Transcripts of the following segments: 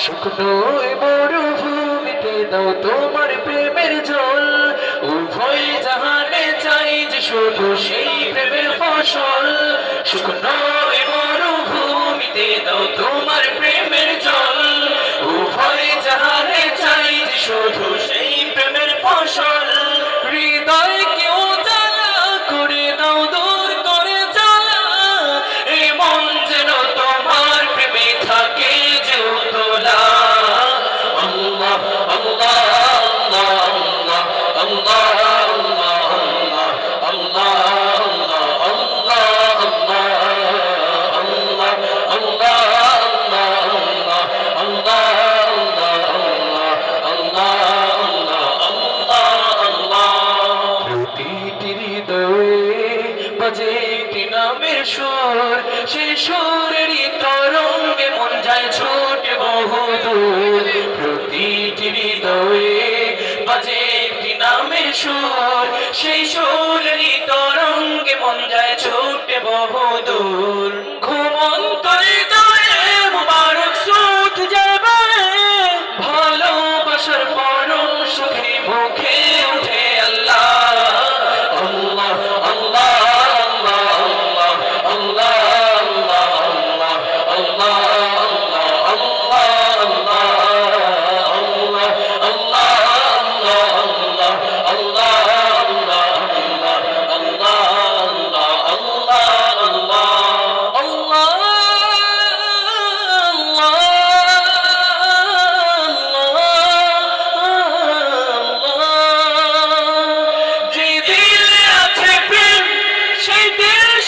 শুকনো মরুভূমিতে দাও তোমার প্রেমের জল, উভয় জাহানে চাই যে শুধু সেই প্রেমের ফসল। শুকনো মরুভূমিতে দাও তোমার প্রেমের জল, উভয় জাহানে চাই যে শুধু সেই প্রেমের ফসল। হৃদয় কেউ জ্বালা করে দাও দূর করে জ্বালা, এই মন যেন তোমার প্রেমে থাকে যে উতলা। আল্লাহ আল্লাহ আল্লাহ আল্লাহ আল্লাহ বাজে একটি নামের সুর, সেই সুরেরই তরঙ্গে মন যায় ছুটে বহুদূর। প্রতিটি হৃদয়ে বাজে একটি নামের সুর, সেই সুরেরই তরঙ্গে মন যায় ছুটে বহুদূর। ঘুমন্ত হৃদয়ে মুবারক সুধ যাবে, ভালোবাসার পরম সুখে মুখে উঠে আল্লাহ আল্লাহ আল্লাহ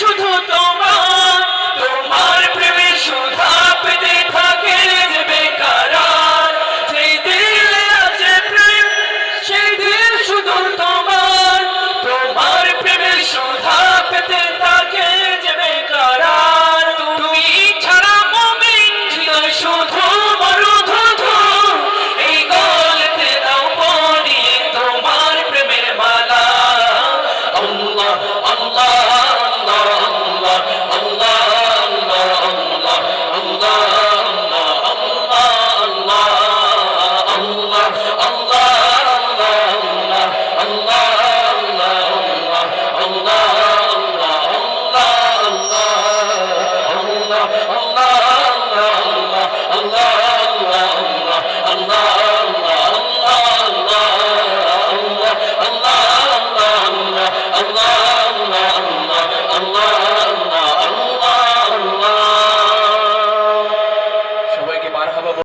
শুধু তোমার, তোমার প্রেমে সুধা পেতে থাকে যে বেকারার। যেই দিলে আছে প্রেম, সেই দিল শুধু তোমার, তোমার প্রেমে সুধা পেতে থাকে যে বেকারার। তুমি ছাড়া মুমিন হৃদয় শুধু